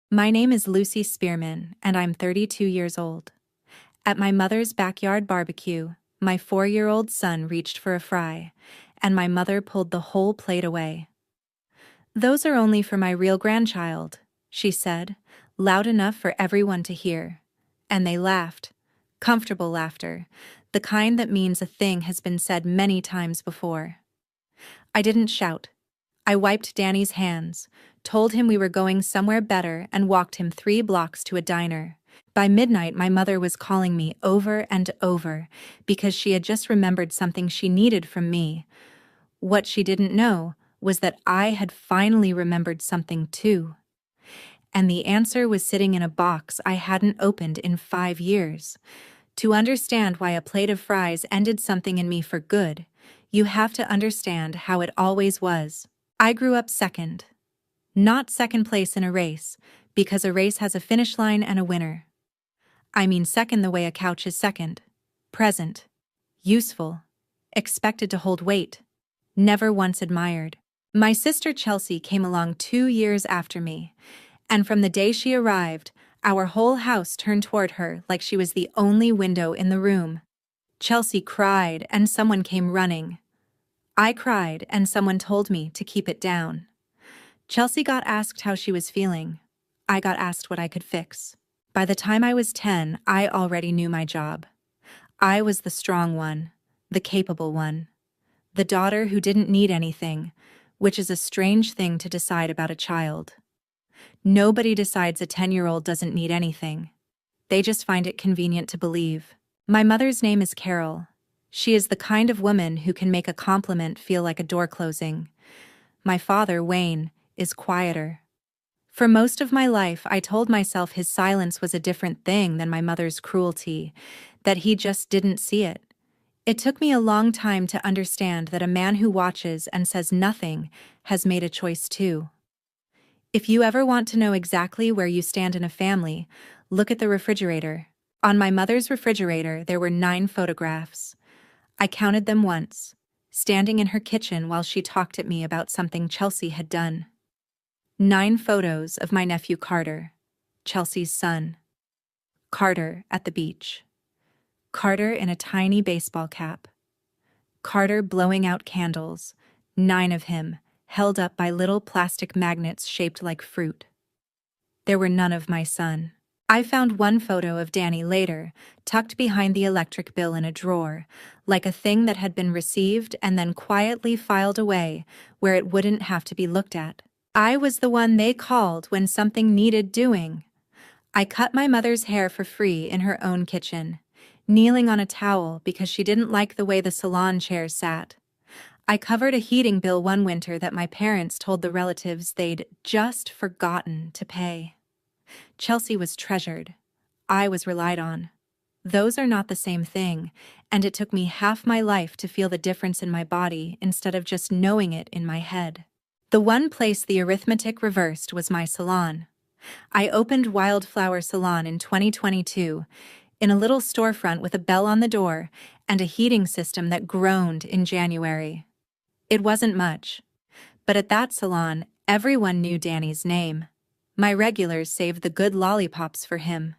My name is Lucy Spearman, and I'm 32 years old. At my mother's backyard barbecue, my 4-year-old son reached for a fry, and my mother pulled the whole plate away. "Those are only for my real grandchild," she said, loud enough for everyone to hear. And they laughed. Comfortable laughter, the kind that means a thing has been said many times before. I didn't shout. I wiped Danny's hands, told him we were going somewhere better, and walked him 3 blocks to a diner. By midnight, my mother was calling me over and over because she had just remembered something she needed from me. What she didn't know was that I had finally remembered something too. And the answer was sitting in a box I hadn't opened in 5 years. To understand why a plate of fries ended something in me for good, you have to understand how it always was. I grew up second. Not second place in a race, because a race has a finish line and a winner. I mean second the way a couch is second. Present. Useful. Expected to hold weight. Never once admired. My sister Chelsea came along 2 years after me, and from the day she arrived, our whole house turned toward her like she was the only window in the room. Chelsea cried and someone came running. I cried and someone told me to keep it down. Chelsea got asked how she was feeling. I got asked what I could fix. By the time I was 10, I already knew my job. I was the strong one, the capable one, the daughter who didn't need anything, which is a strange thing to decide about a child. Nobody decides a 10-year-old doesn't need anything. They just find it convenient to believe. My mother's name is Carol. She is the kind of woman who can make a compliment feel like a door closing. My father, Wayne, is quieter. For most of my life, I told myself his silence was a different thing than my mother's cruelty, that he just didn't see it. It took me a long time to understand that a man who watches and says nothing has made a choice too. If you ever want to know exactly where you stand in a family, look at the refrigerator. On my mother's refrigerator, there were 9 photographs. I counted them once, standing in her kitchen while she talked at me about something Chelsea had done. 9 photos of my nephew Carter, Chelsea's son. Carter at the beach. Carter in a tiny baseball cap. Carter blowing out candles, 9 of him, held up by little plastic magnets shaped like fruit. There were none of my son. I found one photo of Danny later, tucked behind the electric bill in a drawer, like a thing that had been received and then quietly filed away where it wouldn't have to be looked at. I was the one they called when something needed doing. I cut my mother's hair for free in her own kitchen, kneeling on a towel because she didn't like the way the salon chairs sat. I covered a heating bill one winter that my parents told the relatives they'd just forgotten to pay. Chelsea was treasured. I was relied on. Those are not the same thing, and it took me half my life to feel the difference in my body instead of just knowing it in my head. The one place the arithmetic reversed was my salon. I opened Wildflower Salon in 2022, in a little storefront with a bell on the door and a heating system that groaned in January. It wasn't much, but at that salon, everyone knew Danny's name. My regulars saved the good lollipops for him.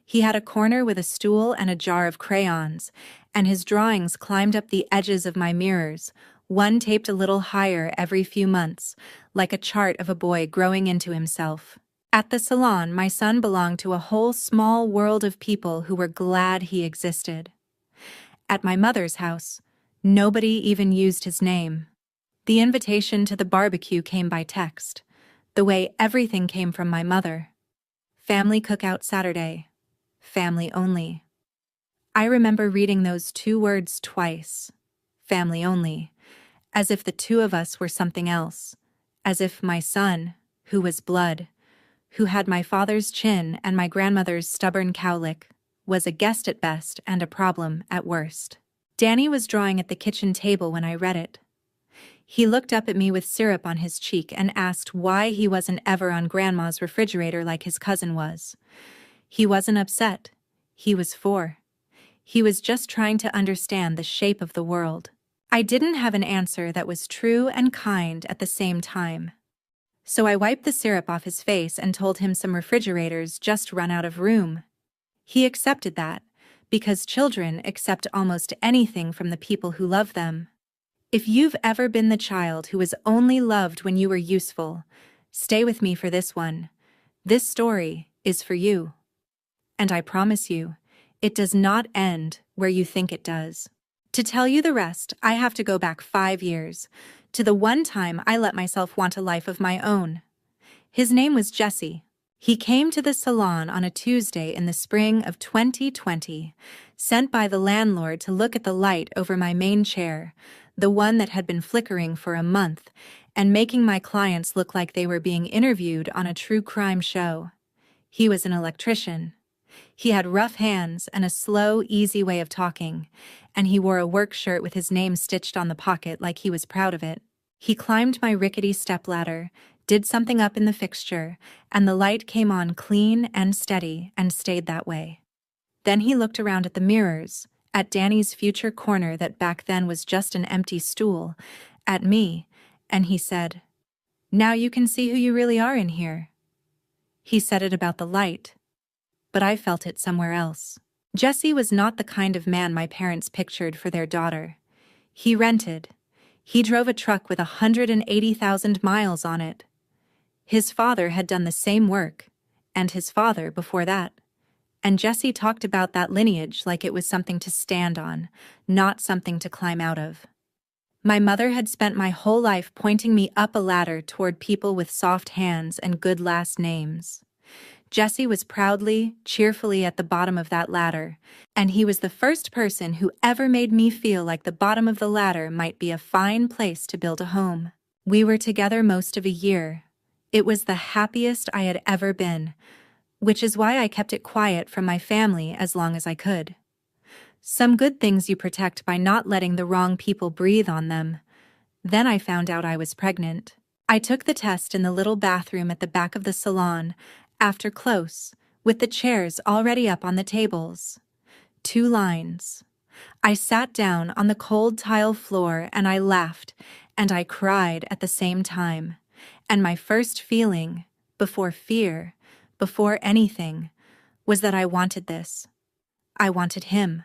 He had a corner with a stool and a jar of crayons, and his drawings climbed up the edges of my mirrors, one taped a little higher every few months, like a chart of a boy growing into himself. At the salon, my son belonged to a whole small world of people who were glad he existed. At my mother's house, nobody even used his name. The invitation to the barbecue came by text, the way everything came from my mother. Family cookout Saturday. Family only. I remember reading those 2 words twice, family only, as if the 2 of us were something else, as if my son, who was blood, who had my father's chin and my grandmother's stubborn cowlick, was a guest at best and a problem at worst. Danny was drawing at the kitchen table when I read it. He looked up at me with syrup on his cheek and asked why he wasn't ever on Grandma's refrigerator like his cousin was. He wasn't upset. He was 4. He was just trying to understand the shape of the world. I didn't have an answer that was true and kind at the same time. So I wiped the syrup off his face and told him some refrigerators just run out of room. He accepted that, because children accept almost anything from the people who love them. If you've ever been the child who was only loved when you were useful, stay with me for this one. This story is for you. And I promise you, it does not end where you think it does. To tell you the rest, I have to go back 5 years, to the one time I let myself want a life of my own. His name was Jesse. He came to the salon on a Tuesday in the spring of 2020, sent by the landlord to look at the light over my main chair, the one that had been flickering for a month and making my clients look like they were being interviewed on a true crime show. He was an electrician. He had rough hands and a slow, easy way of talking, and he wore a work shirt with his name stitched on the pocket like he was proud of it. He climbed my rickety stepladder, did something up in the fixture, and the light came on clean and steady and stayed that way. Then he looked around at the mirrors, at Danny's future corner that back then was just an empty stool, at me, and he said, "Now you can see who you really are in here." He said it about the light, but I felt it somewhere else. Jesse was not the kind of man my parents pictured for their daughter. He rented. He drove a truck with 180,000 miles on it. His father had done the same work, and his father before that. And Jesse talked about that lineage like it was something to stand on, not something to climb out of. My mother had spent my whole life pointing me up a ladder toward people with soft hands and good last names. Jesse was proudly, cheerfully at the bottom of that ladder, and he was the first person who ever made me feel like the bottom of the ladder might be a fine place to build a home. We were together most of a year. It was the happiest I had ever been, which is why I kept it quiet from my family as long as I could. Some good things you protect by not letting the wrong people breathe on them. Then I found out I was pregnant. I took the test in the little bathroom at the back of the salon, after close, with the chairs already up on the tables. 2 lines. I sat down on the cold tile floor and I laughed and I cried at the same time. And my first feeling, before fear, before anything, was that I wanted this. I wanted him.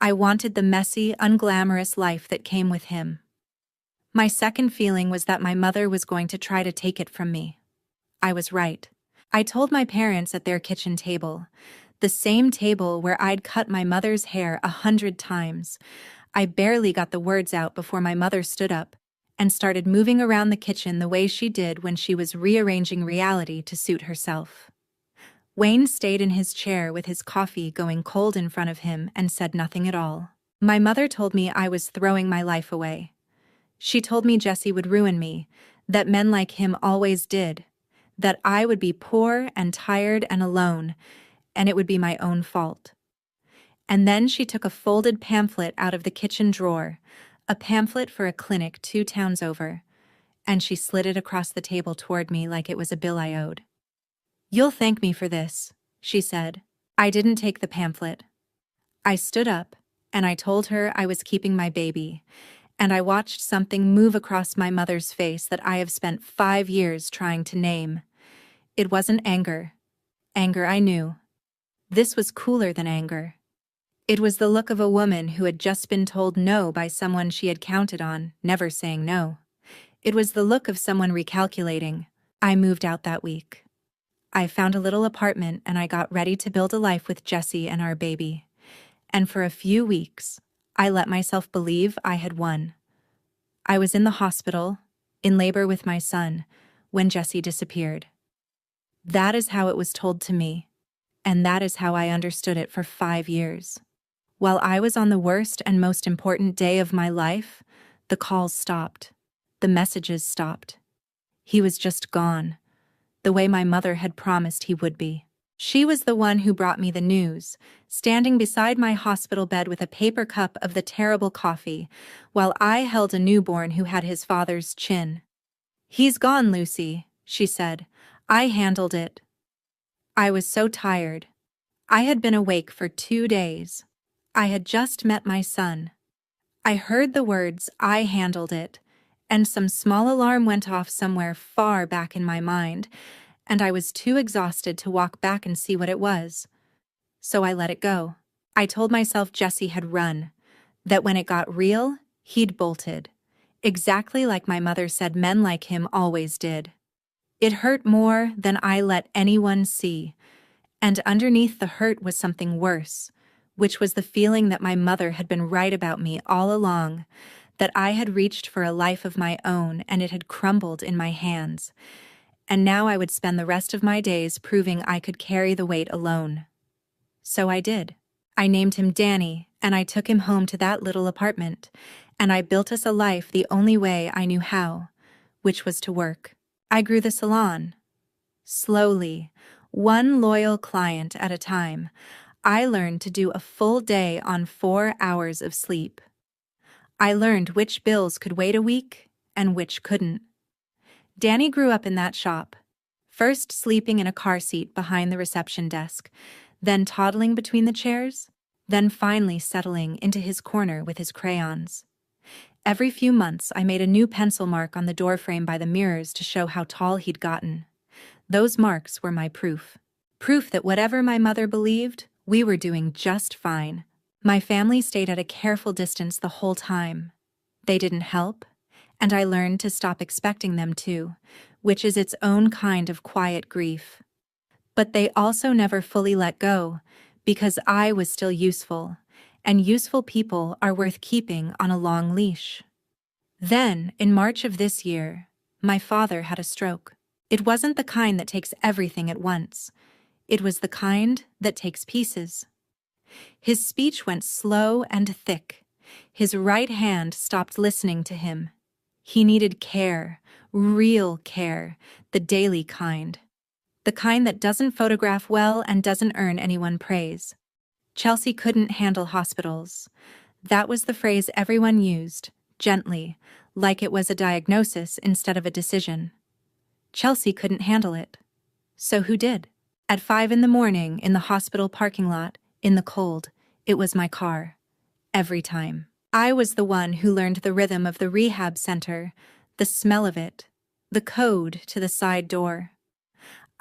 I wanted the messy, unglamorous life that came with him. My second feeling was that my mother was going to try to take it from me. I was right. I told my parents at their kitchen table, the same table where I'd cut my mother's hair 100 times. I barely got the words out before my mother stood up and started moving around the kitchen the way she did when she was rearranging reality to suit herself. Wayne stayed in his chair with his coffee going cold in front of him and said nothing at all. My mother told me I was throwing my life away. She told me Jesse would ruin me, that men like him always did, that I would be poor and tired and alone, and it would be my own fault. And then she took a folded pamphlet out of the kitchen drawer, a pamphlet for a clinic 2 towns over, and she slid it across the table toward me like it was a bill I owed. "You'll thank me for this," she said. I didn't take the pamphlet. I stood up, and I told her I was keeping my baby, and I watched something move across my mother's face that I have spent 5 years trying to name. It wasn't anger. Anger I knew. This was cooler than anger. It was the look of a woman who had just been told no by someone she had counted on, never saying no. It was the look of someone recalculating. I moved out that week. I found a little apartment and I got ready to build a life with Jesse and our baby. And for a few weeks, I let myself believe I had won. I was in the hospital, in labor with my son, when Jesse disappeared. That is how it was told to me, and that is how I understood it for 5 years. While I was on the worst and most important day of my life, the calls stopped. The messages stopped. He was just gone, the way my mother had promised he would be. She was the one who brought me the news, standing beside my hospital bed with a paper cup of the terrible coffee, while I held a newborn who had his father's chin. "He's gone, Lucy," she said. "I handled it." I was so tired. I had been awake for 2 days. I had just met my son. I heard the words, "I handled it," and some small alarm went off somewhere far back in my mind, and I was too exhausted to walk back and see what it was. So I let it go. I told myself Jesse had run, that when it got real, he'd bolted, exactly like my mother said men like him always did. It hurt more than I let anyone see, and underneath the hurt was something worse, which was the feeling that my mother had been right about me all along, that I had reached for a life of my own and it had crumbled in my hands, and now I would spend the rest of my days proving I could carry the weight alone. So I did. I named him Danny, and I took him home to that little apartment, and I built us a life the only way I knew how, which was to work. I grew the salon. Slowly, one loyal client at a time, I learned to do a full day on 4 hours of sleep. I learned which bills could wait a week and which couldn't. Danny grew up in that shop, first sleeping in a car seat behind the reception desk, then toddling between the chairs, then finally settling into his corner with his crayons. Every few months I made a new pencil mark on the doorframe by the mirrors to show how tall he'd gotten. Those marks were my proof. Proof that whatever my mother believed, we were doing just fine. My family stayed at a careful distance the whole time. They didn't help, and I learned to stop expecting them to, which is its own kind of quiet grief. But they also never fully let go, because I was still useful, and useful people are worth keeping on a long leash. Then, in March of this year, my father had a stroke. It wasn't the kind that takes everything at once. It was the kind that takes pieces. His speech went slow and thick. His right hand stopped listening to him. He needed care, real care, the daily kind. The kind that doesn't photograph well and doesn't earn anyone praise. Chelsea couldn't handle hospitals. That was the phrase everyone used, gently, like it was a diagnosis instead of a decision. Chelsea couldn't handle it. So who did? At 5 a.m, in the hospital parking lot, in the cold, it was my car. Every time. I was the one who learned the rhythm of the rehab center, the smell of it, the code to the side door.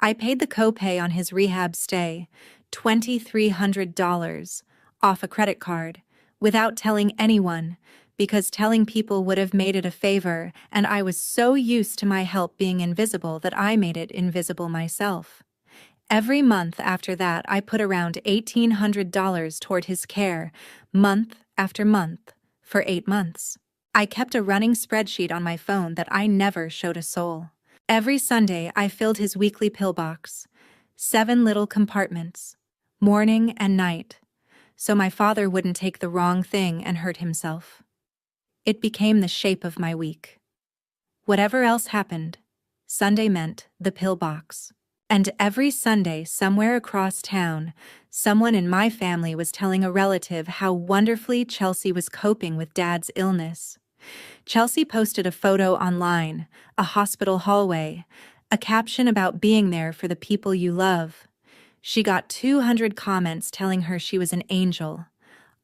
I paid the copay on his rehab stay, $2,300, off a credit card, without telling anyone, because telling people would have made it a favor, and I was so used to my help being invisible that I made it invisible myself. Every month after that, I put around $1,800 toward his care, month after month, for 8 months. I kept a running spreadsheet on my phone that I never showed a soul. Every Sunday, I filled his weekly pill box, 7 little compartments, morning and night, so my father wouldn't take the wrong thing and hurt himself. It became the shape of my week. Whatever else happened, Sunday meant the pill box. And every Sunday, somewhere across town, someone in my family was telling a relative how wonderfully Chelsea was coping with Dad's illness. Chelsea posted a photo online, a hospital hallway, a caption about being there for the people you love. She got 200 comments telling her she was an angel.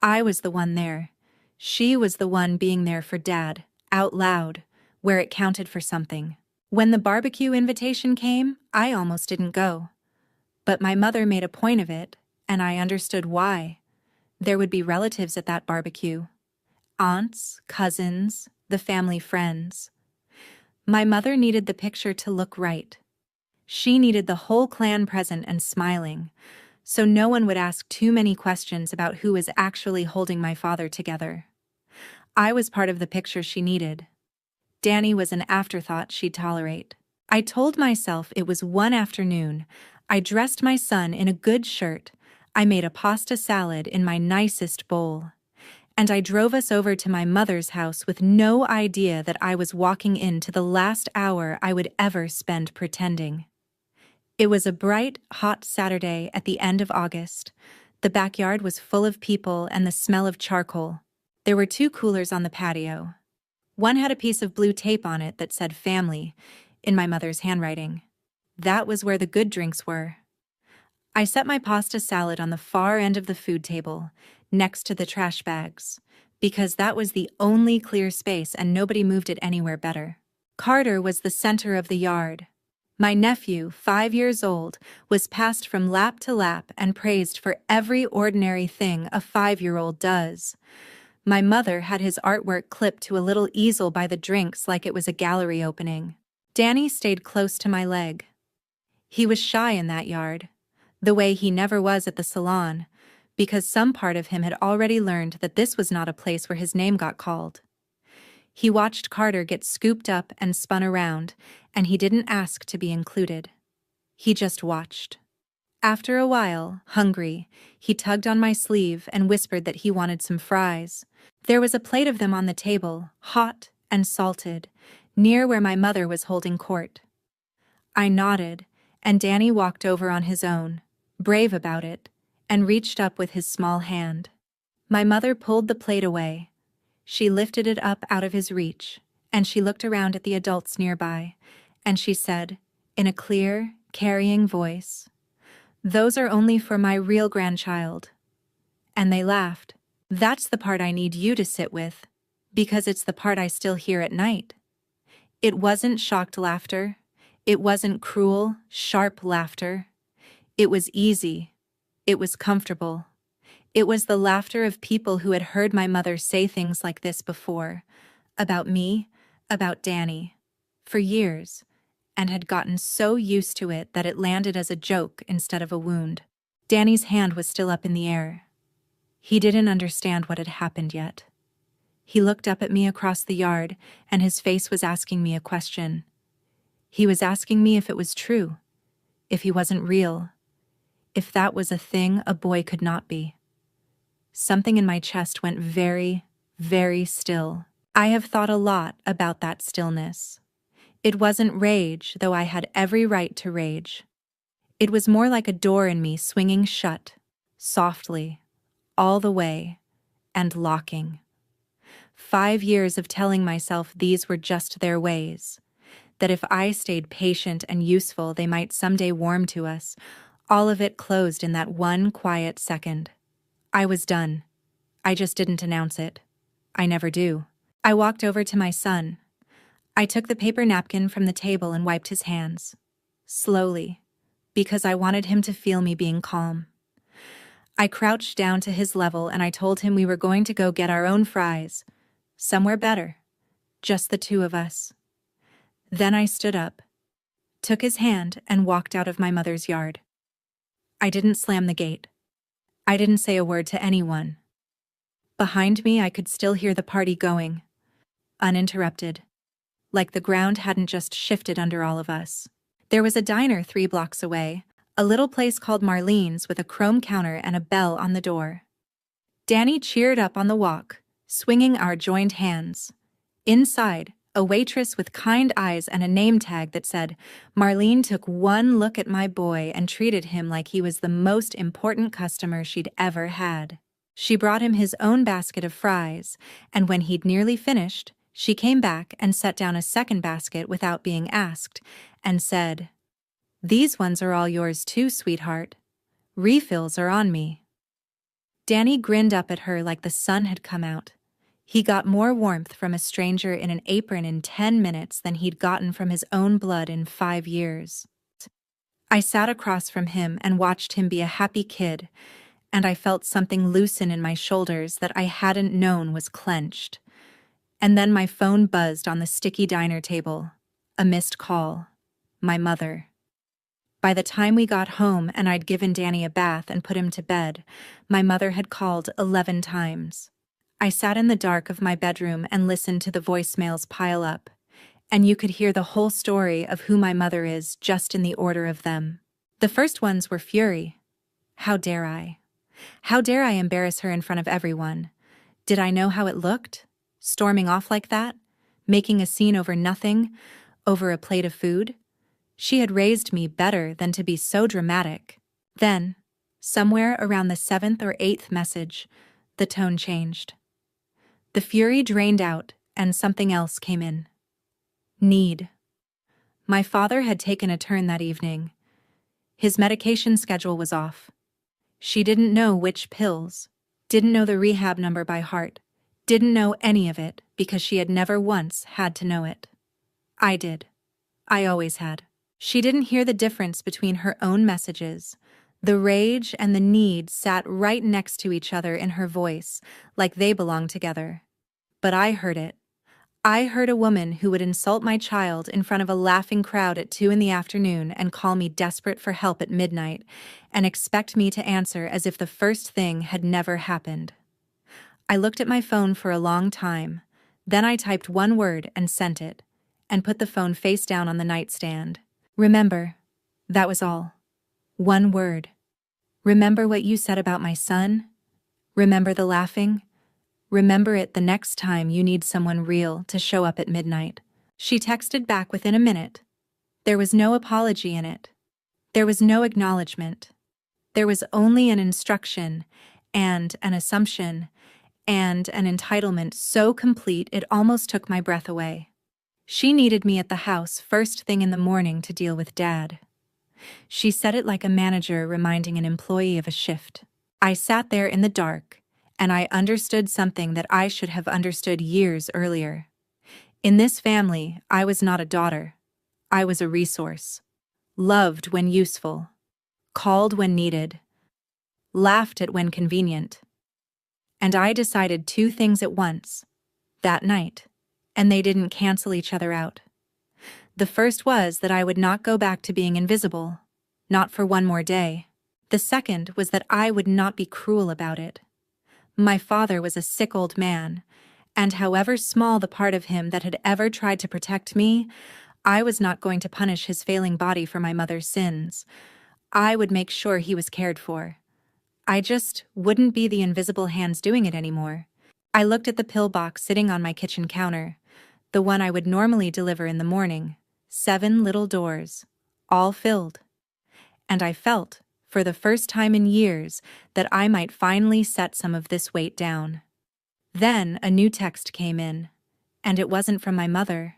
I was the one there. She was the one being there for Dad, out loud, where it counted for something. When the barbecue invitation came, I almost didn't go. But my mother made a point of it, and I understood why. There would be relatives at that barbecue. Aunts, cousins, the family friends. My mother needed the picture to look right. She needed the whole clan present and smiling, so no one would ask too many questions about who was actually holding my father together. I was part of the picture she needed. Danny was an afterthought she'd tolerate. I told myself it was one afternoon. I dressed my son in a good shirt. I made a pasta salad in my nicest bowl. And I drove us over to my mother's house with no idea that I was walking into the last hour I would ever spend pretending. It was a bright, hot Saturday at the end of August. The backyard was full of people and the smell of charcoal. There were 2 coolers on the patio. One had a piece of blue tape on it that said family, in my mother's handwriting. That was where the good drinks were. I set my pasta salad on the far end of the food table, next to the trash bags, because that was the only clear space and nobody moved it anywhere better. Carter was the center of the yard. My nephew, 5 years old, was passed from lap to lap and praised for every ordinary thing a 5-year-old does. My mother had his artwork clipped to a little easel by the drinks like it was a gallery opening. Danny stayed close to my leg. He was shy in that yard, the way he never was at the salon, because some part of him had already learned that this was not a place where his name got called. He watched Carter get scooped up and spun around, and he didn't ask to be included. He just watched. After a while, hungry, he tugged on my sleeve and whispered that he wanted some fries. There was a plate of them on the table, hot and salted, near where my mother was holding court. I nodded, and Danny walked over on his own, brave about it, and reached up with his small hand. My mother pulled the plate away. She lifted it up out of his reach, and she looked around at the adults nearby, and she said, in a clear, carrying voice, "Those are only for my real grandchild." And they laughed. That's the part I need you to sit with, because it's the part I still hear at night. It wasn't shocked laughter. It wasn't cruel, sharp laughter. It was easy. It was comfortable. It was the laughter of people who had heard my mother say things like this before, about me, about Danny, for years, and had gotten so used to it that it landed as a joke instead of a wound. Danny's hand was still up in the air. He didn't understand what had happened yet. He looked up at me across the yard, and his face was asking me a question. He was asking me if it was true, if he wasn't real, if that was a thing a boy could not be. Something in my chest went very, very still. I have thought a lot about that stillness. It wasn't rage, though I had every right to rage. It was more like a door in me swinging shut, softly, all the way, and locking. 5 years of telling myself these were just their ways, that if I stayed patient and useful they might someday warm to us. All of it closed in that one quiet second. I was done. I just didn't announce it. I never do. I walked over to my son. I took the paper napkin from the table and wiped his hands. Slowly, because I wanted him to feel me being calm. I crouched down to his level and I told him we were going to go get our own fries. Somewhere better. Just the two of us. Then I stood up, took his hand, and walked out of my mother's yard. I didn't slam the gate. I didn't say a word to anyone. Behind me, I could still hear the party going, uninterrupted, like the ground hadn't just shifted under all of us. There was a diner 3 blocks away, a little place called Marlene's with a chrome counter and a bell on the door. Danny cheered up on the walk, swinging our joined hands. Inside, a waitress with kind eyes and a name tag that said, "Marlene took one look at my boy and treated him like he was the most important customer she'd ever had." She brought him his own basket of fries, and when he'd nearly finished, she came back and set down a second basket without being asked, and said, "These ones are all yours too, sweetheart. Refills are on me." Danny grinned up at her like the sun had come out. He got more warmth from a stranger in an apron in 10 minutes than he'd gotten from his own blood in 5 years. I sat across from him and watched him be a happy kid, and I felt something loosen in my shoulders that I hadn't known was clenched. And then my phone buzzed on the sticky diner table. A missed call. My mother. By the time we got home and I'd given Danny a bath and put him to bed, my mother had called 11 times. I sat in the dark of my bedroom and listened to the voicemails pile up, and you could hear the whole story of who my mother is just in the order of them. The first ones were fury. How dare I? How dare I embarrass her in front of everyone? Did I know how it looked? Storming off like that? Making a scene over nothing? Over a plate of food? She had raised me better than to be so dramatic. Then, somewhere around the 7th or 8th message, the tone changed. The fury drained out, and something else came in. Need. My father had taken a turn that evening. His medication schedule was off. She didn't know which pills, didn't know the rehab number by heart, Didn't know any of it because she had never once had to know it. I did. I always had. She didn't hear the difference between her own messages. The rage and the need sat right next to each other in her voice, like they belonged together. But I heard it. I heard a woman who would insult my child in front of a laughing crowd at 2 PM and call me desperate for help at midnight and expect me to answer as if the first thing had never happened. I looked at my phone for a long time, then I typed one word and sent it, and put the phone face down on the nightstand. Remember. That was all. One word. Remember what you said about my son? Remember the laughing? Remember it the next time you need someone real to show up at midnight. She texted back within a minute. There was no apology in it. There was no acknowledgement. There was only an instruction and an assumption and an entitlement so complete it almost took my breath away. She needed me at the house first thing in the morning to deal with Dad. She said it like a manager reminding an employee of a shift. I sat there in the dark, and I understood something that I should have understood years earlier. In this family, I was not a daughter. I was a resource. Loved when useful. Called when needed. Laughed at when convenient. And I decided 2 things at once, that night, and they didn't cancel each other out. The first was that I would not go back to being invisible, not for one more day. The second was that I would not be cruel about it. My father was a sick old man, and however small the part of him that had ever tried to protect me, I was not going to punish his failing body for my mother's sins. I would make sure he was cared for. I just wouldn't be the invisible hands doing it anymore. I looked at the pill box sitting on my kitchen counter, the one I would normally deliver in the morning, 7 little doors, all filled. And I felt, for the first time in years, that I might finally set some of this weight down. Then a new text came in, and it wasn't from my mother.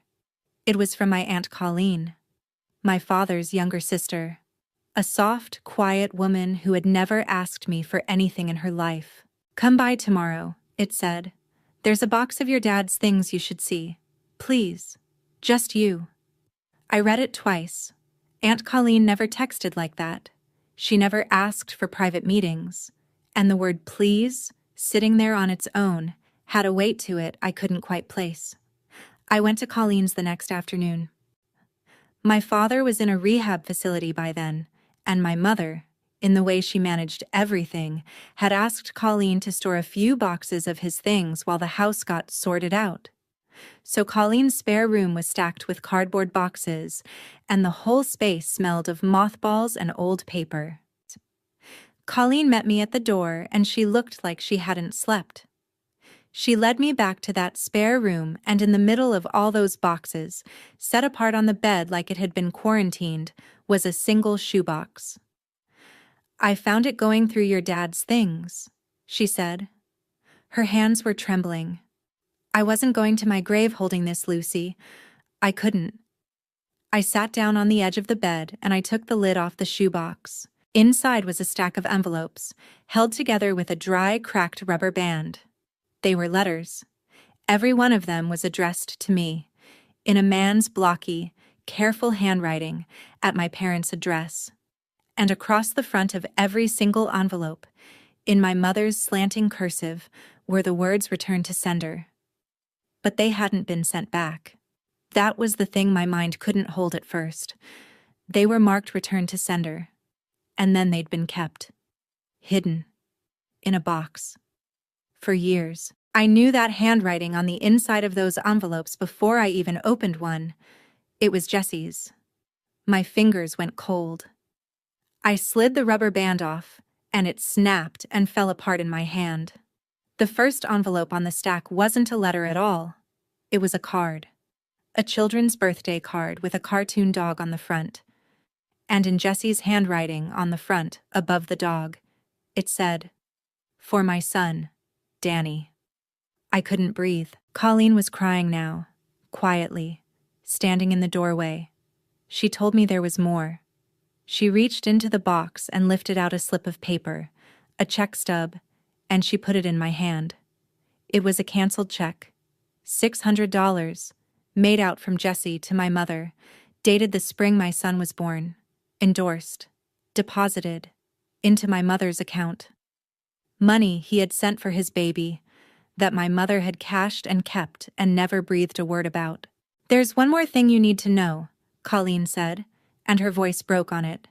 It was from my Aunt Colleen, my father's younger sister, a soft, quiet woman who had never asked me for anything in her life. "Come by tomorrow," it said. "There's a box of your dad's things you should see. Please, just you." I read it twice. Aunt Colleen never texted like that. She never asked for private meetings, and the word please, sitting there on its own, had a weight to it I couldn't quite place. I went to Colleen's the next afternoon. My father was in a rehab facility by then, and my mother, in the way she managed everything, had asked Colleen to store a few boxes of his things while the house got sorted out. So Colleen's spare room was stacked with cardboard boxes, and the whole space smelled of mothballs and old paper. Colleen met me at the door, and she looked like she hadn't slept. She led me back to that spare room, and in the middle of all those boxes, set apart on the bed like it had been quarantined, was a single shoebox. "I found it going through your dad's things," she said. Her hands were trembling. "I wasn't going to my grave holding this, Lucy. I couldn't." I sat down on the edge of the bed and I took the lid off the shoebox. Inside was a stack of envelopes, held together with a dry, cracked rubber band. They were letters. Every one of them was addressed to me, in a man's blocky, careful handwriting, at my parents' address. And across the front of every single envelope, in my mother's slanting cursive, were the words "Return to sender." But they hadn't been sent back. That was the thing my mind couldn't hold at first. They were marked "Return to sender," and then they'd been kept, hidden, in a box. For years, I knew that handwriting on the inside of those envelopes before I even opened one. It was Jessie's. My fingers went cold. I slid the rubber band off, and it snapped and fell apart in my hand. The first envelope on the stack wasn't a letter at all. It was a card. A children's birthday card with a cartoon dog on the front. And in Jessie's handwriting on the front, above the dog, it said, "For my son, Danny." I couldn't breathe. Colleen was crying now, quietly, standing in the doorway. She told me there was more. She reached into the box and lifted out a slip of paper, a check stub, and she put it in my hand. It was a canceled check. $600, made out from Jesse to my mother, dated the spring my son was born, endorsed, deposited, into my mother's account. Money he had sent for his baby, that my mother had cashed and kept and never breathed a word about. "There's one more thing you need to know," Colleen said, and her voice broke on it.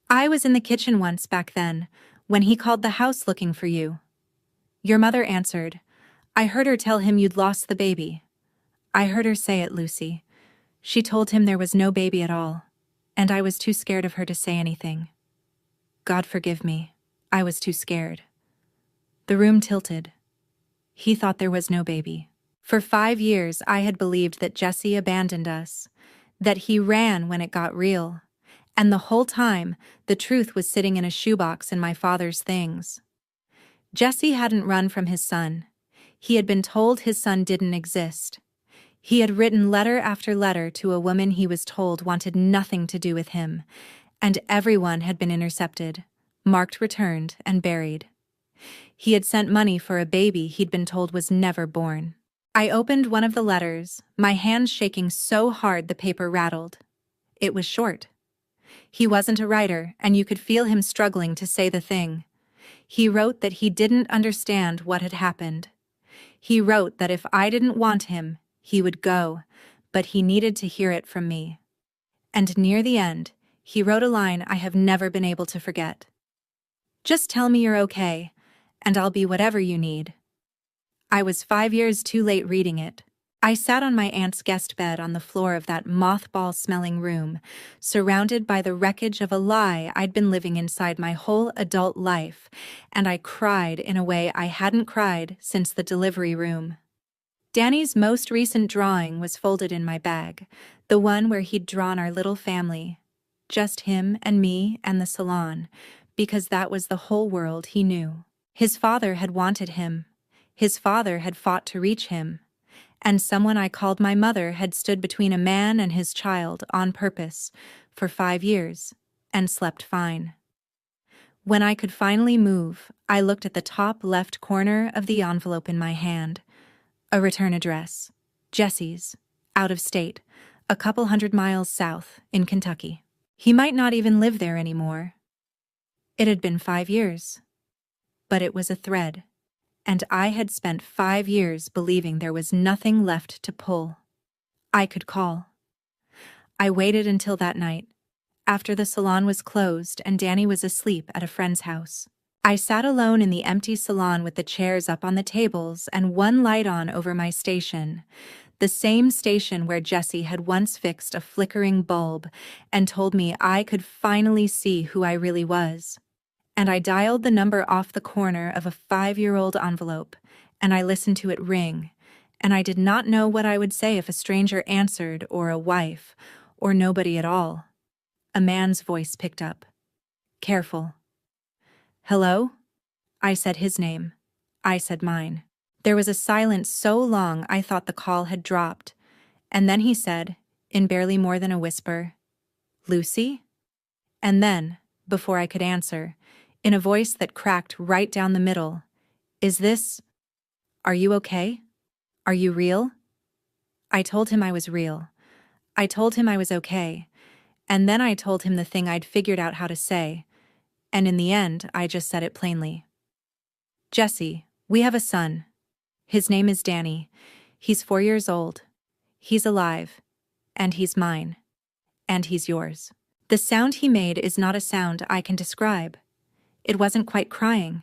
"I was in the kitchen once back then, when he called the house looking for you." Your mother answered. "I heard her tell him you'd lost the baby." "I heard her say it, Lucy. She told him there was no baby at all, and I was too scared of her to say anything. God forgive me, I was too scared." The room tilted. He thought there was no baby. For 5 years I had believed that Jesse abandoned us, that he ran when it got real, and the whole time the truth was sitting in a shoebox in my father's things. Jesse hadn't run from his son. He had been told his son didn't exist. He had written letter after letter to a woman he was told wanted nothing to do with him, and everyone had been intercepted, marked returned, and buried. He had sent money for a baby he'd been told was never born. I opened one of the letters, my hands shaking so hard the paper rattled. It was short. He wasn't a writer, and you could feel him struggling to say the thing. He wrote that he didn't understand what had happened. He wrote that if I didn't want him, he would go, but he needed to hear it from me. And near the end, he wrote a line I have never been able to forget. "Just tell me you're okay, and I'll be whatever you need." I was 5 years too late reading it. I sat on my aunt's guest bed on the floor of that mothball-smelling room, surrounded by the wreckage of a lie I'd been living inside my whole adult life, and I cried in a way I hadn't cried since the delivery room. Danny's most recent drawing was folded in my bag, the one where he'd drawn our little family, just him and me and the salon, because that was the whole world he knew. His father had wanted him. His father had fought to reach him. And someone I called my mother had stood between a man and his child on purpose for 5 years and slept fine. When I could finally move, I looked at the top left corner of the envelope in my hand. A return address. Jesse's, out of state, a couple 100 miles south, in Kentucky. He might not even live there anymore. It had been 5 years. But it was a thread, and I had spent 5 years believing there was nothing left to pull. I could call. I waited until that night, after the salon was closed and Danny was asleep at a friend's house. I sat alone in the empty salon with the chairs up on the tables and one light on over my station, the same station where Jesse had once fixed a flickering bulb and told me I could finally see who I really was. And I dialed the number off the corner of a 5-year-old envelope, and I listened to it ring, and I did not know what I would say if a stranger answered, or a wife, or nobody at all. A man's voice picked up. "Careful." "Hello?" I said his name. I said mine. There was a silence so long I thought the call had dropped, and then he said, in barely more than a whisper, "Lucy?" And then, before I could answer, in a voice that cracked right down the middle, Are you okay? Are you real?" I told him I was real. I told him I was okay, and then I told him the thing I'd figured out how to say, and in the end I just said it plainly. "Jesse, we have a son. His name is Danny. He's 4 years old. He's alive, and he's mine, and he's yours." The sound he made is not a sound I can describe. It wasn't quite crying.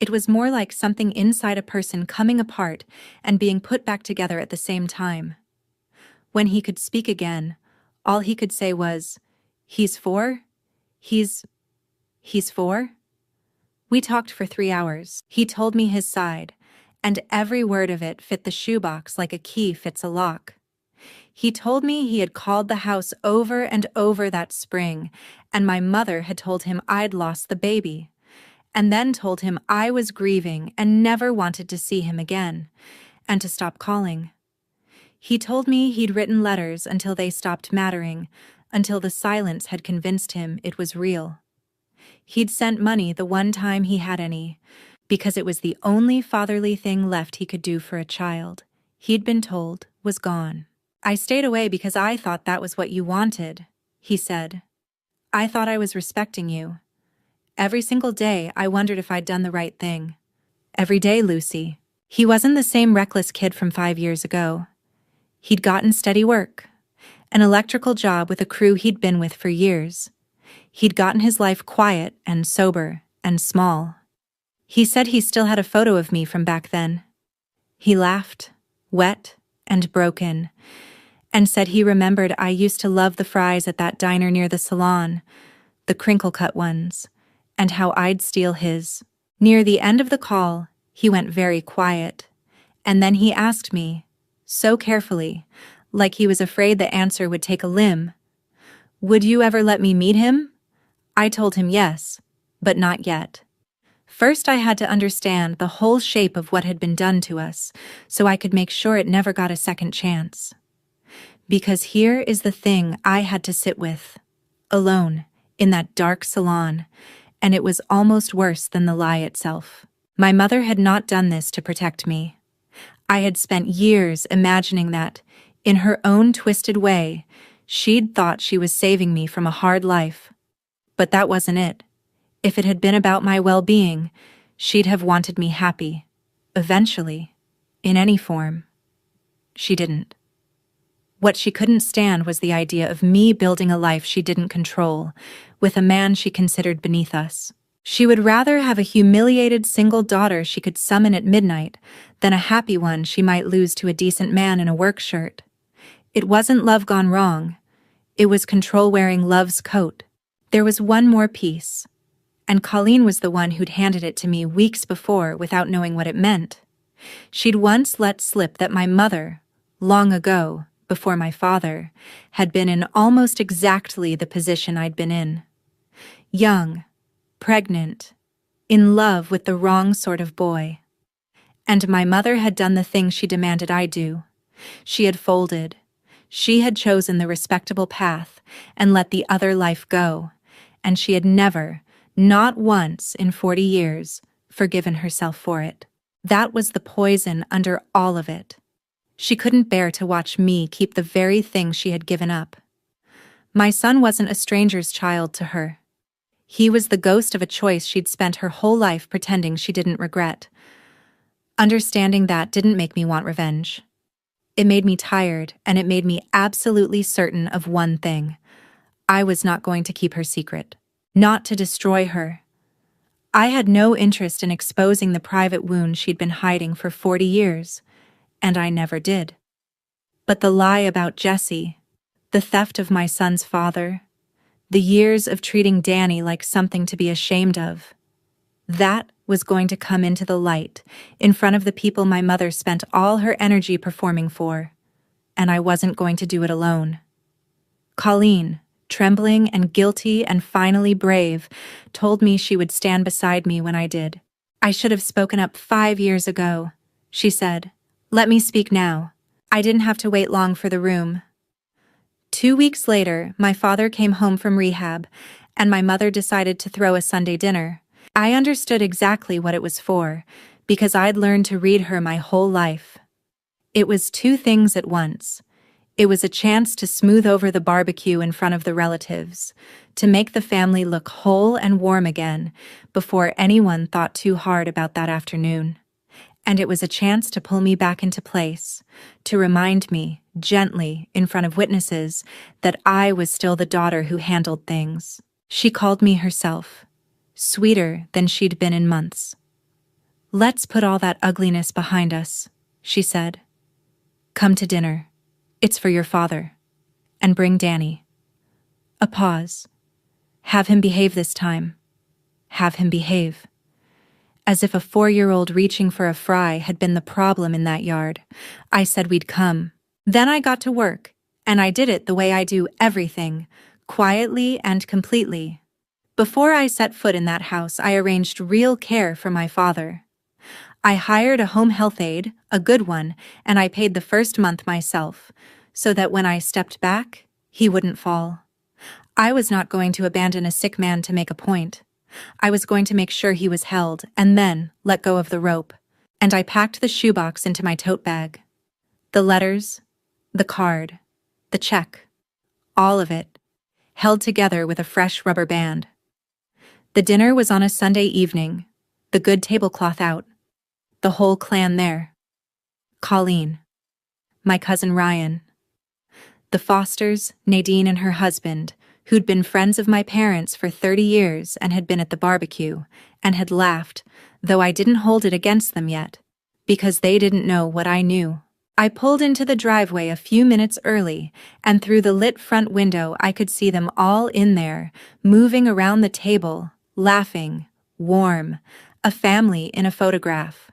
It was more like something inside a person coming apart and being put back together at the same time. When he could speak again, all he could say was, "He's 4? He's 4? We talked for 3 hours. He told me his side, and every word of it fit the shoebox like a key fits a lock. He told me he had called the house over and over that spring, and my mother had told him I'd lost the baby, and then told him I was grieving and never wanted to see him again, and to stop calling. He told me he'd written letters until they stopped mattering, until the silence had convinced him it was real. He'd sent money the one time he had any, because it was the only fatherly thing left he could do for a child he'd been told was gone. "I stayed away because I thought that was what you wanted," he said. "I thought I was respecting you. Every single day I wondered if I'd done the right thing. Every day, Lucy." He wasn't the same reckless kid from 5 years ago. He'd gotten steady work, an electrical job with a crew he'd been with for years. He'd gotten his life quiet and sober and small. He said he still had a photo of me from back then. He laughed, wet and broken, and said he remembered I used to love the fries at that diner near the salon, the crinkle-cut ones, and how I'd steal his. Near the end of the call, he went very quiet, and then he asked me, so carefully, like he was afraid the answer would take a limb, "Would you ever let me meet him?" I told him yes, but not yet. First I had to understand the whole shape of what had been done to us, so I could make sure it never got a second chance. Because here is the thing I had to sit with, alone, in that dark salon, and it was almost worse than the lie itself. My mother had not done this to protect me. I had spent years imagining that, in her own twisted way, she'd thought she was saving me from a hard life. But that wasn't it. If it had been about my well-being, she'd have wanted me happy, eventually, in any form. She didn't. What she couldn't stand was the idea of me building a life she didn't control, with a man she considered beneath us. She would rather have a humiliated single daughter she could summon at midnight than a happy one she might lose to a decent man in a work shirt. It wasn't love gone wrong. It was control wearing love's coat. There was one more piece, and Colleen was the one who'd handed it to me weeks before without knowing what it meant. She'd once let slip that my mother, long ago, before my father, had been in almost exactly the position I'd been in. Young, pregnant, in love with the wrong sort of boy. And my mother had done the thing she demanded I do. She had folded. She had chosen the respectable path and let the other life go, and she had never, not once in 40 years, forgiven herself for it. That was the poison under all of it. She couldn't bear to watch me keep the very thing she had given up. My son wasn't a stranger's child to her. He was the ghost of a choice she'd spent her whole life pretending she didn't regret. Understanding that didn't make me want revenge. It made me tired, and it made me absolutely certain of one thing. I was not going to keep her secret. Not to destroy her. I had no interest in exposing the private wound she'd been hiding for 40 years, and I never did. But the lie about Jesse, the theft of my son's father, the years of treating Danny like something to be ashamed of, that was going to come into the light in front of the people my mother spent all her energy performing for, and I wasn't going to do it alone. Colleen, trembling and guilty and finally brave, told me she would stand beside me when I did. "I should have spoken up 5 years ago," she said. "Let me speak now. I didn't have to wait long for the room." 2 weeks later, my father came home from rehab, and my mother decided to throw a Sunday dinner. I understood exactly what it was for, because I'd learned to read her my whole life. It was 2 things at once. It was a chance to smooth over the barbecue in front of the relatives, to make the family look whole and warm again before anyone thought too hard about that afternoon. And it was a chance to pull me back into place, to remind me, gently, in front of witnesses, that I was still the daughter who handled things. She called me herself, sweeter than she'd been in months. "Let's put all that ugliness behind us," she said. "Come to dinner. It's for your father. And bring Danny." A pause. "Have him behave this time. Have him behave." As if a 4-year-old reaching for a fry had been the problem in that yard, I said we'd come. Then I got to work, and I did it the way I do everything, quietly and completely. Before I set foot in that house, I arranged real care for my father. I hired a home health aide, a good one, and I paid the first month myself, so that when I stepped back, he wouldn't fall. I was not going to abandon a sick man to make a point. I was going to make sure he was held and then let go of the rope, and I packed the shoebox into my tote bag. The letters, the card, the check, all of it, held together with a fresh rubber band. The dinner was on a Sunday evening, the good tablecloth out, the whole clan there. Colleen, my cousin Ryan, the Fosters, Nadine and her husband, who'd been friends of my parents for 30 years and had been at the barbecue, and had laughed, though I didn't hold it against them yet, because they didn't know what I knew. I pulled into the driveway a few minutes early, and through the lit front window I could see them all in there, moving around the table, laughing, warm, a family in a photograph.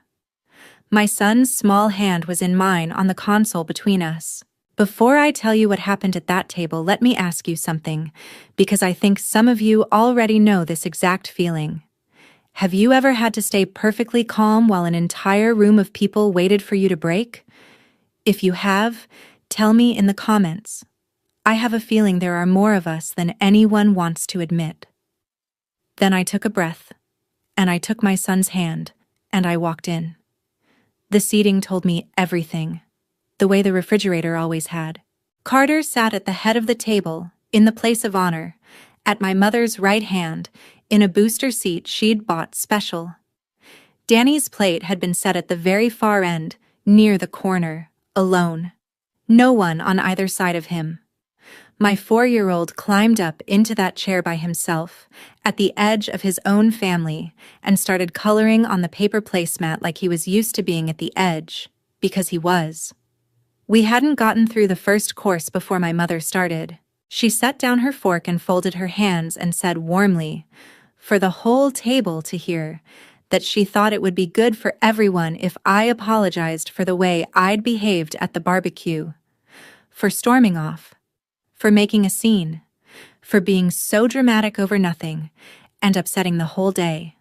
My son's small hand was in mine on the console between us. Before I tell you what happened at that table, let me ask you something, because I think some of you already know this exact feeling. Have you ever had to stay perfectly calm while an entire room of people waited for you to break? If you have, tell me in the comments. I have a feeling there are more of us than anyone wants to admit. Then I took a breath, and I took my son's hand, and I walked in. The seating told me everything, the way the refrigerator always had. Carter sat at the head of the table, in the place of honor, at my mother's right hand, in a booster seat she'd bought special. Danny's plate had been set at the very far end, near the corner, alone. No one on either side of him. My 4-year-old climbed up into that chair by himself, at the edge of his own family, and started coloring on the paper placemat like he was used to being at the edge, because he was. We hadn't gotten through the first course before my mother started. She set down her fork and folded her hands and said warmly, for the whole table to hear, that she thought it would be good for everyone if I apologized for the way I'd behaved at the barbecue, for storming off, for making a scene, for being so dramatic over nothing and upsetting the whole day.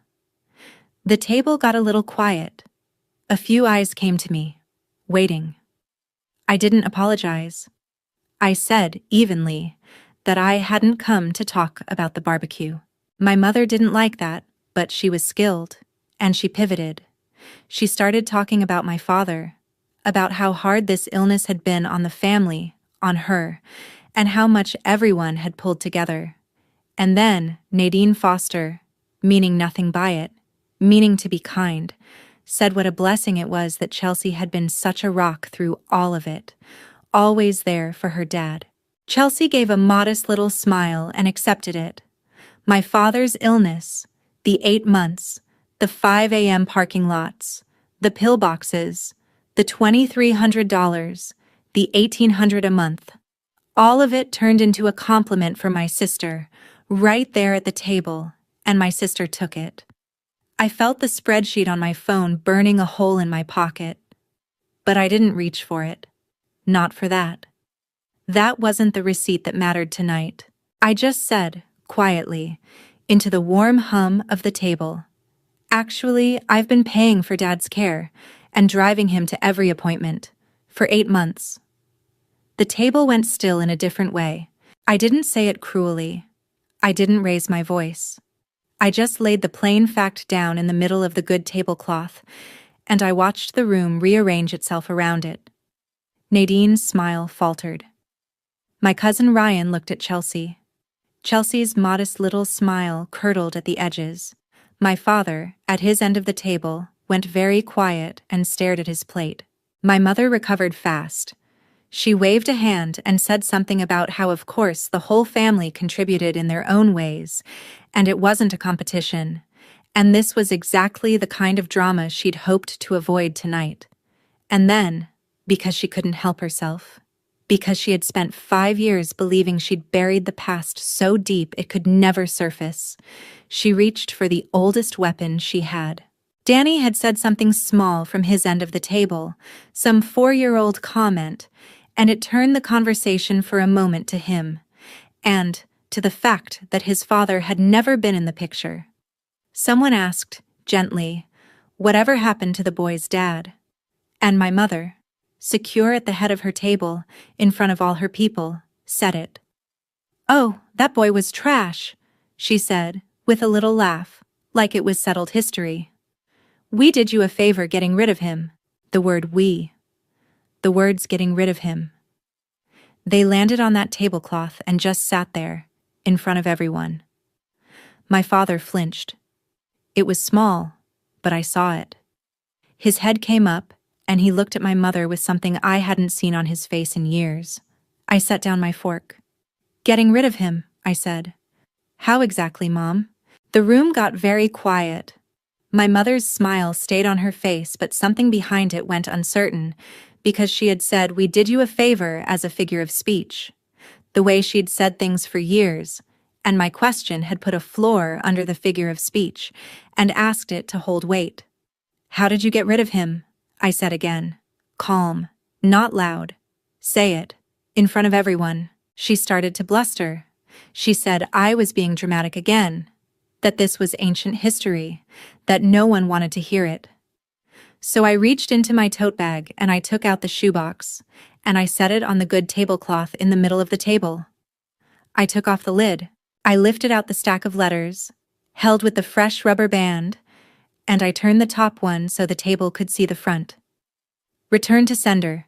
The table got a little quiet. A few eyes came to me, waiting. I didn't apologize. I said, evenly, that I hadn't come to talk about the barbecue. My mother didn't like that, but she was skilled, and she pivoted. She started talking about my father, about how hard this illness had been on the family, on her, and how much everyone had pulled together. And then Nadine Foster, meaning nothing by it, meaning to be kind, said what a blessing it was that Chelsea had been such a rock through all of it, always there for her dad. Chelsea gave a modest little smile and accepted it. My father's illness, the 8 months, the 5 a.m. parking lots, the pillboxes, the $2,300, the $1,800 a month. All of it turned into a compliment for my sister, right there at the table, and my sister took it. I felt the spreadsheet on my phone burning a hole in my pocket, but I didn't reach for it. Not for that. That wasn't the receipt that mattered tonight. I just said, quietly, into the warm hum of the table, actually, I've been paying for Dad's care and driving him to every appointment for 8 months. The table went still in a different way. I didn't say it cruelly. I didn't raise my voice. I just laid the plain fact down in the middle of the good tablecloth, and I watched the room rearrange itself around it. Nadine's smile faltered. My cousin Ryan looked at Chelsea. Chelsea's modest little smile curdled at the edges. My father, at his end of the table, went very quiet and stared at his plate. My mother recovered fast. She waved a hand and said something about how, of course, the whole family contributed in their own ways, and it wasn't a competition, and this was exactly the kind of drama she'd hoped to avoid tonight. And then, because she couldn't help herself, because she had spent 5 years believing she'd buried the past so deep it could never surface, she reached for the oldest weapon she had. Danny had said something small from his end of the table, some 4-year-old comment, and it turned the conversation for a moment to him, and to the fact that his father had never been in the picture. Someone asked, gently, whatever happened to the boy's dad? And my mother, secure at the head of her table, in front of all her people, said it. "Oh, that boy was trash," she said, with a little laugh, like it was settled history. We did you a favor getting rid of him. The word we. The words getting rid of him. They landed on that tablecloth and just sat there, in front of everyone. My father flinched. It was small, but I saw it. His head came up, and he looked at my mother with something I hadn't seen on his face in years. I set down my fork. Getting rid of him, I said. How exactly, Mom? The room got very quiet. My mother's smile stayed on her face, but something behind it went uncertain, because she had said we did you a favor as a figure of speech, the way she'd said things for years, and my question had put a floor under the figure of speech and asked it to hold weight. How did you get rid of him? I said again. Calm, not loud. Say it, in front of everyone. She started to bluster. She said I was being dramatic again, that this was ancient history, that no one wanted to hear it. So I reached into my tote bag and I took out the shoebox, and I set it on the good tablecloth in the middle of the table. I took off the lid. I lifted out the stack of letters, held with the fresh rubber band, and I turned the top one so the table could see the front. Return to sender,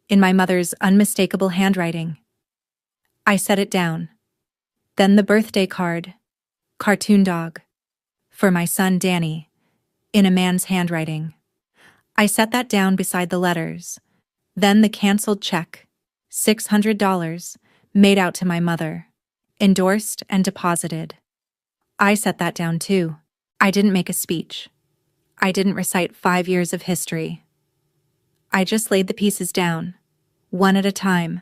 in my mother's unmistakable handwriting. I set it down. Then the birthday card, cartoon dog, for my son Danny, in a man's handwriting. I set that down beside the letters. Then the canceled check, $600, made out to my mother, endorsed and deposited. I set that down too. I didn't make a speech. I didn't recite 5 years of history. I just laid the pieces down, one at a time,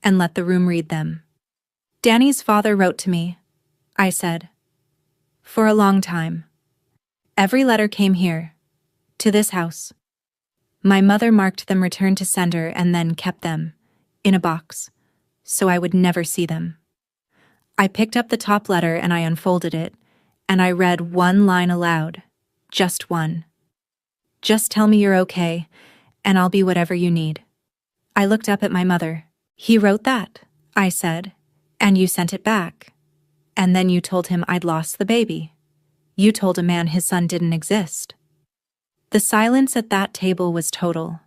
and let the room read them. Danny's father wrote to me, I said. For a long time. Every letter came here, to this house. My mother marked them returned to sender and then kept them, in a box, so I would never see them. I picked up the top letter and I unfolded it, and I read one line aloud, just one. Just tell me you're okay, and I'll be whatever you need. I looked up at my mother. He wrote that, I said, and you sent it back. And then you told him I'd lost the baby. You told a man his son didn't exist. The silence at that table was total.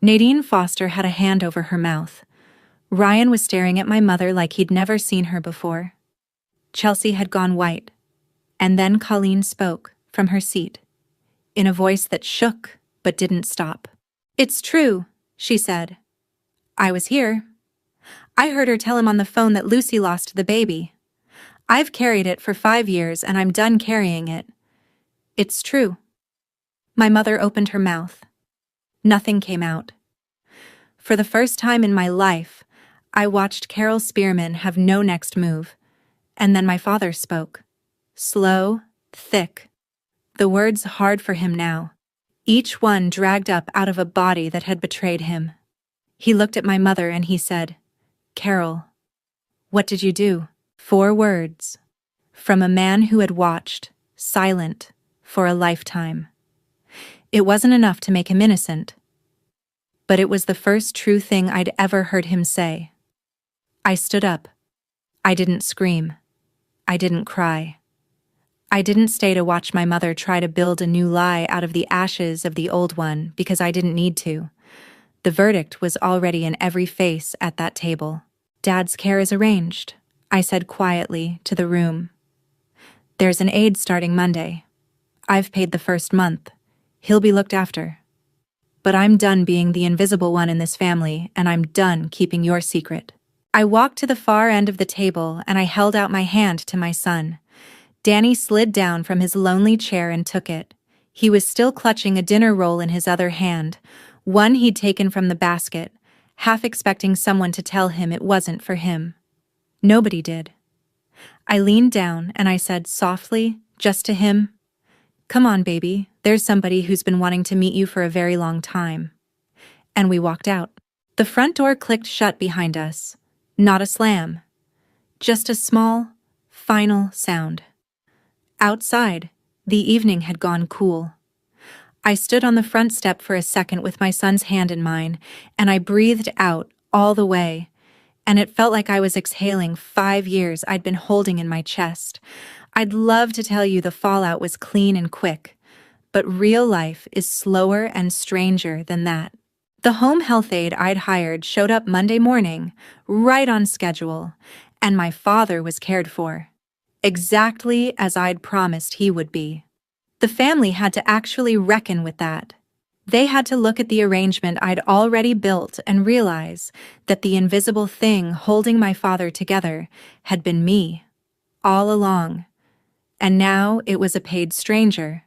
Nadine Foster had a hand over her mouth. Ryan was staring at my mother like he'd never seen her before. Chelsea had gone white. And then Colleen spoke, from her seat, in a voice that shook but didn't stop. It's true, she said. I was here. I heard her tell him on the phone that Lucy lost the baby. I've carried it for 5 years and I'm done carrying it. It's true. My mother opened her mouth. Nothing came out. For the first time in my life, I watched Carol Spearman have no next move, and then my father spoke. Slow, thick. The words hard for him now. Each one dragged up out of a body that had betrayed him. He looked at my mother and he said, Carol, what did you do? 4 words. From a man who had watched, silent, for a lifetime. It wasn't enough to make him innocent. But it was the first true thing I'd ever heard him say. I stood up. I didn't scream. I didn't cry. I didn't stay to watch my mother try to build a new lie out of the ashes of the old one because I didn't need to. The verdict was already in every face at that table. Dad's care is arranged, I said quietly to the room. There's an aide starting Monday. I've paid the first month. He'll be looked after. But I'm done being the invisible one in this family, and I'm done keeping your secret. I walked to the far end of the table and I held out my hand to my son. Danny slid down from his lonely chair and took it. He was still clutching a dinner roll in his other hand, one he'd taken from the basket, half expecting someone to tell him it wasn't for him. Nobody did. I leaned down and I said softly, just to him, Come on, baby, there's somebody who's been wanting to meet you for a very long time. And we walked out. The front door clicked shut behind us. Not a slam. Just a small, final sound. Outside, the evening had gone cool. I stood on the front step for a second with my son's hand in mine, and I breathed out all the way, and it felt like I was exhaling 5 years I'd been holding in my chest. I'd love to tell you the fallout was clean and quick, but real life is slower and stranger than that. The home health aide I'd hired showed up Monday morning, right on schedule, and my father was cared for, exactly as I'd promised he would be. The family had to actually reckon with that. They had to look at the arrangement I'd already built and realize that the invisible thing holding my father together had been me, all along. And now it was a paid stranger,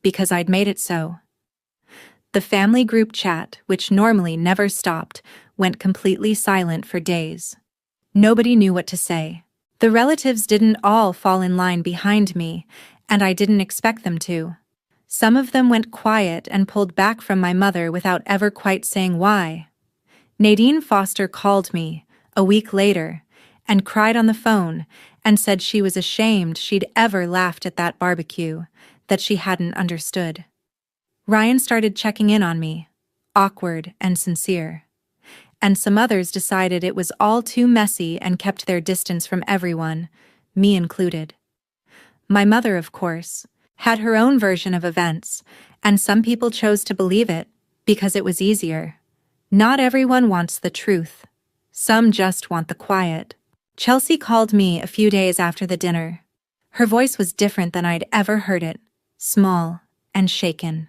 because I'd made it so. The family group chat, which normally never stopped, went completely silent for days. Nobody knew what to say. The relatives didn't all fall in line behind me, and I didn't expect them to. Some of them went quiet and pulled back from my mother without ever quite saying why. Nadine Foster called me, a week later, and cried on the phone and said she was ashamed she'd ever laughed at that barbecue, that she hadn't understood. Ryan started checking in on me, awkward and sincere. And some others decided it was all too messy and kept their distance from everyone, me included. My mother, of course, had her own version of events, and some people chose to believe it because it was easier. Not everyone wants the truth. Some just want the quiet. Chelsea called me a few days after the dinner. Her voice was different than I'd ever heard it, small and shaken.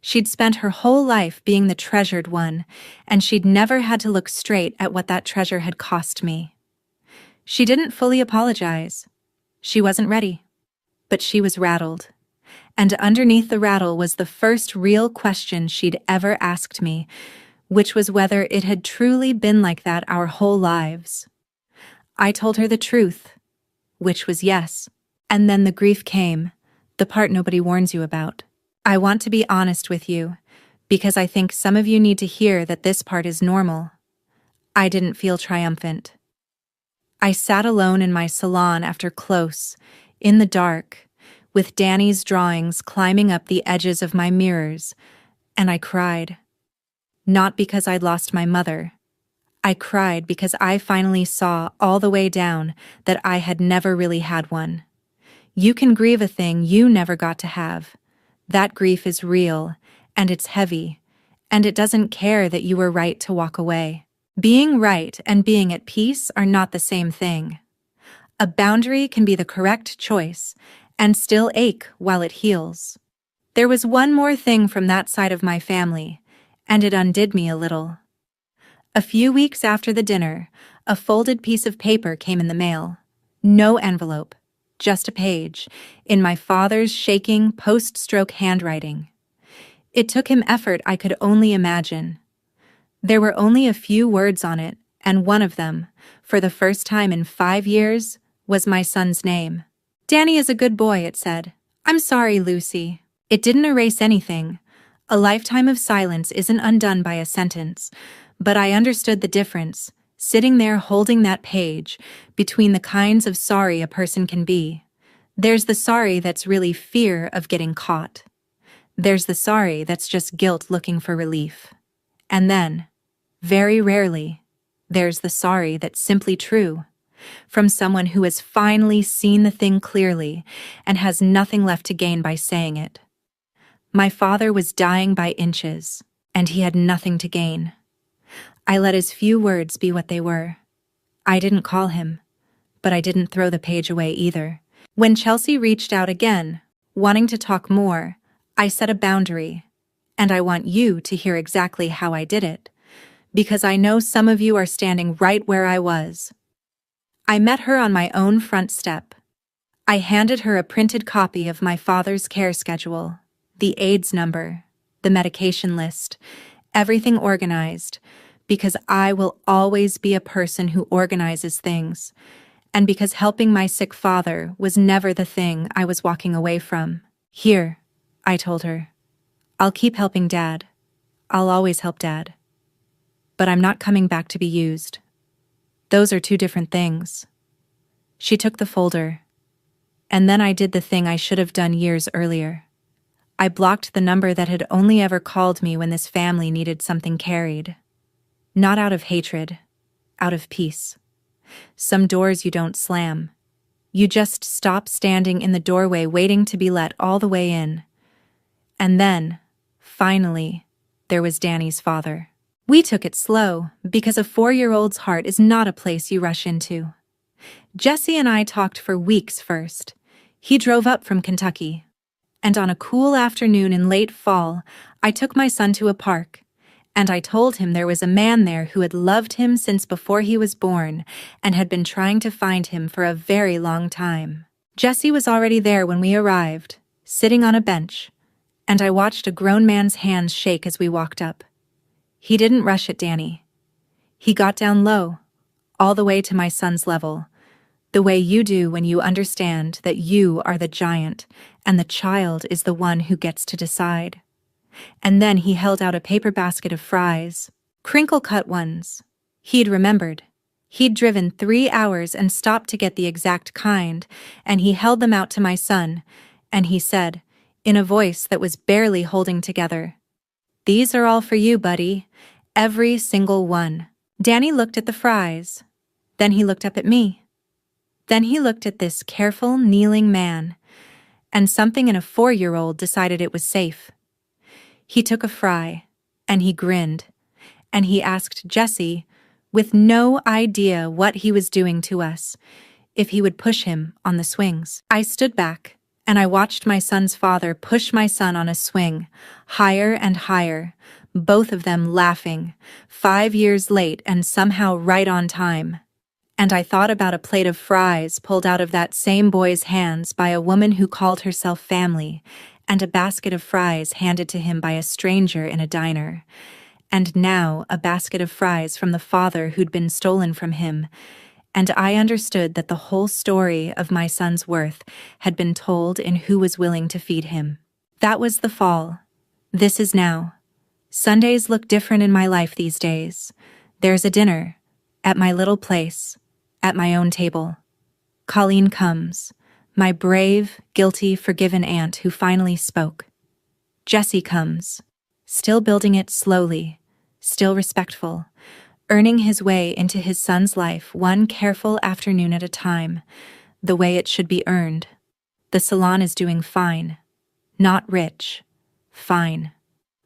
She'd spent her whole life being the treasured one, and she'd never had to look straight at what that treasure had cost me. She didn't fully apologize. She wasn't ready. But she was rattled. And underneath the rattle was the first real question she'd ever asked me, which was whether it had truly been like that our whole lives. I told her the truth, which was yes. And then the grief came, the part nobody warns you about. I want to be honest with you, because I think some of you need to hear that this part is normal. I didn't feel triumphant. I sat alone in my salon after close, in the dark, with Danny's drawings climbing up the edges of my mirrors, and I cried. Not because I'd lost my mother. I cried because I finally saw all the way down that I had never really had one. You can grieve a thing you never got to have. That grief is real, and it's heavy, and it doesn't care that you were right to walk away. Being right and being at peace are not the same thing. A boundary can be the correct choice and still ache while it heals. There was one more thing from that side of my family, and it undid me a little. A few weeks after the dinner, a folded piece of paper came in the mail. No envelope, just a page, in my father's shaking post-stroke handwriting. It took him effort I could only imagine. There were only a few words on it, and one of them, for the first time in 5 years, was my son's name. "Danny is a good boy," it said. "I'm sorry, Lucy." It didn't erase anything. A lifetime of silence isn't undone by a sentence, but I understood the difference, sitting there holding that page, between the kinds of sorry a person can be. There's the sorry that's really fear of getting caught. There's the sorry that's just guilt looking for relief. And then, very rarely, there's the sorry that's simply true, from someone who has finally seen the thing clearly and has nothing left to gain by saying it. My father was dying by inches, and he had nothing to gain. I let his few words be what they were. I didn't call him, but I didn't throw the page away either. When Chelsea reached out again, wanting to talk more, I set a boundary, and I want you to hear exactly how I did it, because I know some of you are standing right where I was. I met her on my own front step. I handed her a printed copy of my father's care schedule, the AIDS number, the medication list, everything organized, because I will always be a person who organizes things, and because helping my sick father was never the thing I was walking away from. "Here," I told her. "I'll keep helping Dad. I'll always help Dad. But I'm not coming back to be used. Those are two different things." She took the folder. And then I did the thing I should have done years earlier. I blocked the number that had only ever called me when this family needed something carried. Not out of hatred, out of peace. Some doors you don't slam. You just stop standing in the doorway waiting to be let all the way in. And then, finally, there was Danny's father. We took it slow, because a 4-year-old's heart is not a place you rush into. Jesse and I talked for weeks first. He drove up from Kentucky. And on a cool afternoon in late fall, I took my son to a park. And I told him there was a man there who had loved him since before he was born and had been trying to find him for a very long time. Jesse was already there when we arrived, sitting on a bench, and I watched a grown man's hands shake as we walked up. He didn't rush at Danny. He got down low, all the way to my son's level, the way you do when you understand that you are the giant and the child is the one who gets to decide. And then he held out a paper basket of fries, crinkle-cut ones. He'd remembered. He'd driven 3 hours and stopped to get the exact kind, and he held them out to my son, and he said, in a voice that was barely holding together, "These are all for you, buddy. Every single one." Danny looked at the fries. Then he looked up at me. Then he looked at this careful, kneeling man, and something in a 4-year-old decided it was safe. He took a fry, and he grinned, and he asked Jesse, with no idea what he was doing to us, if he would push him on the swings. I stood back, and I watched my son's father push my son on a swing, higher and higher, both of them laughing, 5 years late and somehow right on time. And I thought about a plate of fries pulled out of that same boy's hands by a woman who called herself family, and a basket of fries handed to him by a stranger in a diner, and now a basket of fries from the father who'd been stolen from him, and I understood that the whole story of my son's worth had been told in who was willing to feed him. That was the fall. This is now. Sundays look different in my life these days. There's a dinner, at my little place, at my own table. Colleen comes. My brave, guilty, forgiven aunt who finally spoke. Jesse comes, still building it slowly, still respectful, earning his way into his son's life one careful afternoon at a time, the way it should be earned. The salon is doing fine. Not rich. Fine.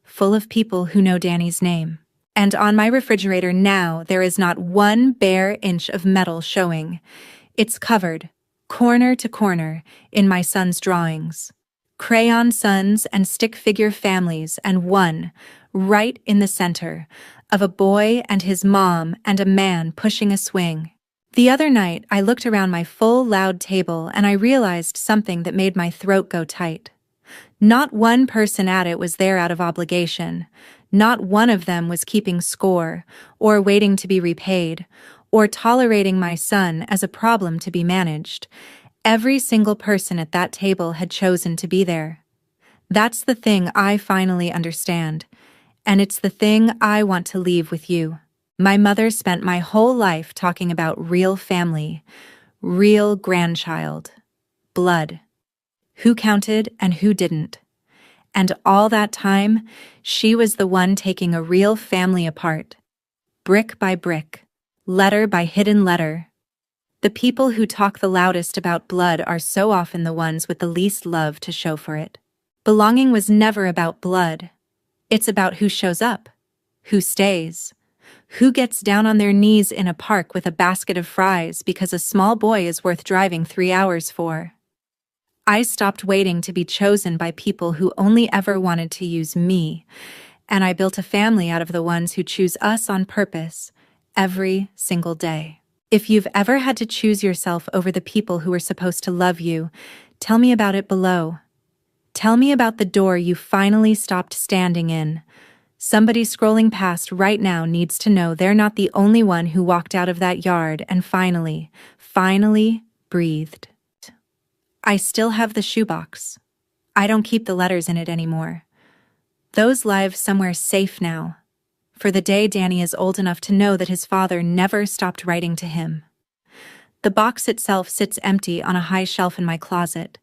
Full of people who know Danny's name. And on my refrigerator now there is not one bare inch of metal showing. It's covered, corner to corner, in my son's drawings. Crayon sons and stick figure families, and one, right in the center, of a boy and his mom and a man pushing a swing. The other night I looked around my full, loud table and I realized something that made my throat go tight. Not one person at it was there out of obligation. Not one of them was keeping score, or waiting to be repaid, or tolerating my son as a problem to be managed. Every single person at that table had chosen to be there. That's the thing I finally understand, and it's the thing I want to leave with you. My mother spent my whole life talking about real family, real grandchild, blood, who counted and who didn't. And all that time, she was the one taking a real family apart, brick by brick, letter by hidden letter. The people who talk the loudest about blood are so often the ones with the least love to show for it. Belonging was never about blood. It's about who shows up, who stays, who gets down on their knees in a park with a basket of fries because a small boy is worth driving 3 hours for. I stopped waiting to be chosen by people who only ever wanted to use me, and I built a family out of the ones who choose us on purpose every single day. If you've ever had to choose yourself over the people who are supposed to love you, tell me about it below. Tell me about the door you finally stopped standing in. Somebody scrolling past right now needs to know they're not the only one who walked out of that yard and finally breathed. I still have the shoebox. I don't keep the letters in it anymore. Those live somewhere safe now, for the day Danny is old enough to know that his father never stopped writing to him. The box itself sits empty on a high shelf in my closet,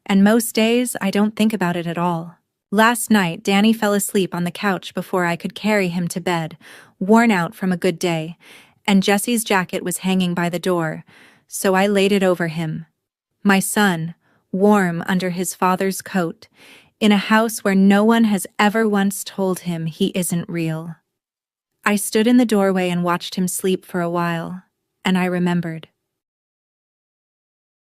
and most days I don't think about it at all. Last night, Danny fell asleep on the couch before I could carry him to bed, worn out from a good day, and Jesse's jacket was hanging by the door, so I laid it over him, My son, warm under his father's coat, in a house where no one has ever once told him he isn't real. I stood in the doorway and watched him sleep for a while, and I remembered.